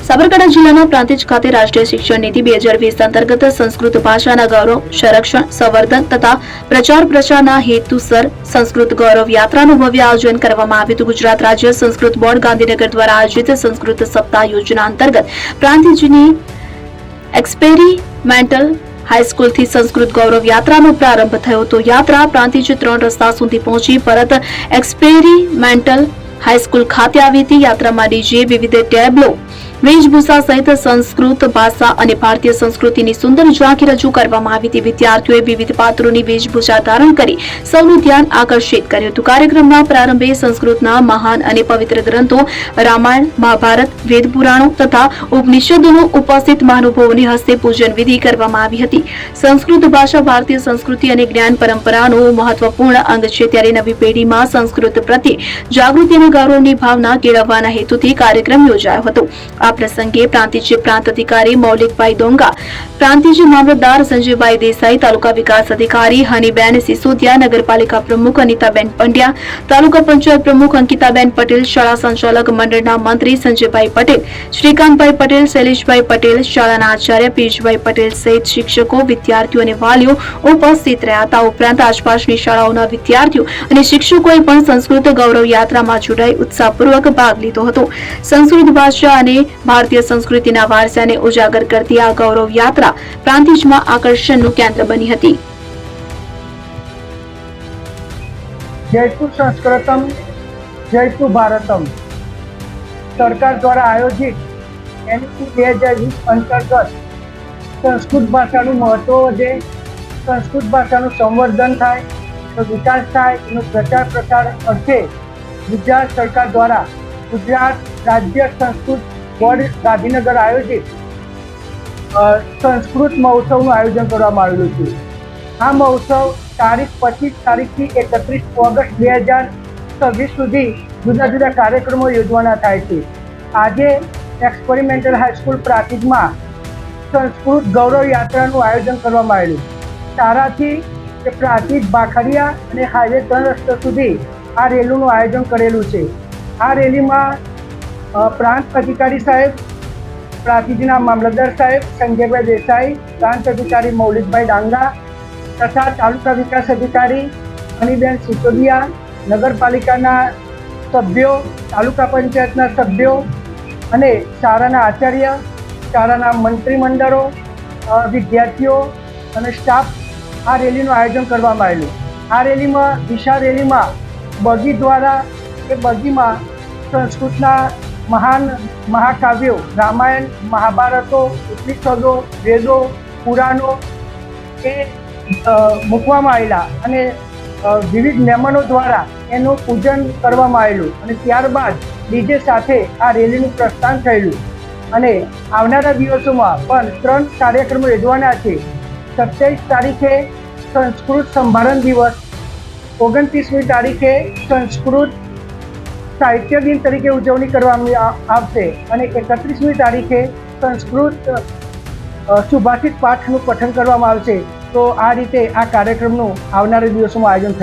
સાબરકાંઠા જિલ્લાના પ્રાંતિજ ખાતે રાષ્ટ્રીય શિક્ષણ નીતિ 2020 અંતર્ગત સંસ્કૃત ભાષાના ગૌરવ સંરક્ષણ સંવર્ધન તથા પ્રચાર પ્રસારના હેતુસર સંસ્કૃત ગૌરવ યાત્રાનું ભવ્ય આયોજન કરવામાં આવ્યું હતું। ગુજરાત રાજ્ય સંસ્કૃત બોર્ડ ગાંધીનગર દ્વારા આયોજિત સંસ્કૃત સપ્તાહ યોજના અંતર્ગત પ્રાંતિજની એક્સપેરિમેન્ટલ હાઈસ્કૂલથી સંસ્કૃત ગૌરવ યાત્રાનો પ્રારંભ થયો હતો। યાત્રા પ્રાંતિજ 3 રસ્તા સુધી પહોંચી પરત એક્સપેરિમેન્ટલ હાઈસ્કૂલ ખાતે આવી હતી। યાત્રામાં ડીજે વિવિધ ટેબ્લો વેશભૂષા સહિત સંસ્કૃત ભાષા અને ભારતીય સંસ્કૃતિની સુંદર ઝાંખી રજૂ કરવામાં આવી હતી। વિદ્યાર્થીઓએ વિવિધ પાત્રોની વેશભૂષા ધારણ કરી સૌનું ધ્યાન આકર્ષિત કર્યું હતું। કાર્યક્રમના પ્રારંભે સંસ્કૃતના મહાન અને પવિત્ર ગ્રંથો રામાયણ મહાભારત વેદ પુરાણો તથા ઉપનિષદોનું ઉપસ્થિત મહાનુભાવોની હસ્તે પૂજન વિધિ કરવામાં આવી હતી। સંસ્કૃત ભાષા ભારતીય સંસ્કૃતિ અને જ્ઞાન પરંપરાનું મહત્વપૂર્ણ અંગ છે, ત્યારે નવી પેઢીમાં સંસ્કૃત પ્રત્યે જાગૃતિ અને ગૌરવની ભાવના કેળવવાના હેતુથી કાર્યક્રમ યોજાયો હતો। આ પ્રસંગે પ્રાંતિજ પ્રાંત અધિકારી મૌલિકભાઈ ડોંગા, પ્રાંતિજ મામલતદાર સંજયભાઈ દેસાઈ, તાલુકા વિકાસ અધિકારી હનીબેન સિસોદિયા, નગરપાલિકા પ્રમુખ અનિતાબેન પંડ્યા, તાલુકા પંચાયત પ્રમુખ અંકિતાબેન પટેલ, શાળા સંચાલક મંડળના મંત્રી સંજયભાઈ પટેલ, શ્રીકાંતભાઈ પટેલ, શૈલેષભાઈ પટેલ, શાળાના આચાર્ય પિયુષભાઈ પટેલ સહિત શિક્ષકો, વિદ્યાર્થીઓ અને વાલીઓ ઉપસ્થિત રહ્યા હતા। ઉપરાંત આસપાસની શાળાઓના વિદ્યાર્થીઓ અને શિક્ષકોએ પણ સંસ્કૃત ગૌરવ યાત્રામાં જોડાઈ ઉત્સાહપૂર્વક ભાગ લીધો હતો। સંસ્કૃત ભાષા અને ભારતીય સંસ્કૃતિના વારસાને ઉજાગર કરતી આ ગૌરવ યાત્રા પ્રાંતિજમાં આકર્ષણનું કેન્દ્ર બની હતી। જયતુ સંસ્કૃતમ જયતુ ભારતમ સરકાર દ્વારા આયોજિત એનઈપી 2020 અંતર્ગત સંસ્કૃત ભાષાનું મહત્વ વધે, સંસ્કૃત ભાષાનું સંવર્ધન થાય, એનો વિકાસ થાય, એનો પ્રચાર પ્રસાર અર્થે ગુજરાત સરકાર દ્વારા ગુજરાત રાજ્ય સંસ્કૃત બોર્ડ ગાંધીનગર આયોજિત સંસ્કૃત મહોત્સવનું આયોજન કરવામાં આવેલું છે। આ મહોત્સવ તારીખ 25 તારીખથી 31 ઓગસ્ટ 2026 સુધી જુદા જુદા કાર્યક્રમો યોજવાના થાય છે। આજે એક્સપેરિમેન્ટલ હાઈસ્કૂલ પ્રાંતિજમાં સંસ્કૃત ગૌરવ યાત્રાનું આયોજન કરવામાં આવેલું। તારાથી પ્રાંતિજ ભાખરિયા અને હાઈવે 3 રસ્તા સુધી આ રેલીનું આયોજન કરેલું છે। આ રેલીમાં પ્રાંત અધિકારી સાહેબ, પ્રાંતિજના મામલતદાર સાહેબ સંજયભાઈ દેસાઈ, પ્રાંત અધિકારી મૌલિકભાઈ ડાંગા તથા તાલુકા વિકાસ અધિકારી હનીબેન સિસોદિયા, નગરપાલિકાના સભ્યો, તાલુકા પંચાયતના સભ્યો અને શાળાના આચાર્ય, શાળાના મંત્રીમંડળો, વિદ્યાર્થીઓ અને સ્ટાફ આ રેલીનું આયોજન કરવામાં આવેલું। આ રેલીમાં વિશાળ રેલીમાં બગી દ્વારા એ બગીમાં સંસ્કૃતના મહાન મહાકાવ્યો રામાયણ મહાભારતો ઉપનિષદો વેદો પુરાણો એ મૂકવામાં આવેલા અને વિવિધ મહેમાનો દ્વારા એનું પૂજન કરવામાં આવેલું અને ત્યારબાદ ડીજે સાથે આ રેલીનું પ્રસ્થાન થયેલું અને આવનારા દિવસોમાં પણ 3 કાર્યક્રમો યોજવાના છે। 27 તારીખે સંસ્કૃત સંભારણ દિવસ, 29મી તારીખે સંસ્કૃત સાહિત્ય દિન તરીકે ઉજવણી કરવામાં આવશે અને 31મી તારીખે સંસ્કૃત સુભાષિત પાઠનું પઠન કરવામાં આવશે। તો આ રીતે આ કાર્યક્રમનું આવનારા દિવસોમાં આયોજન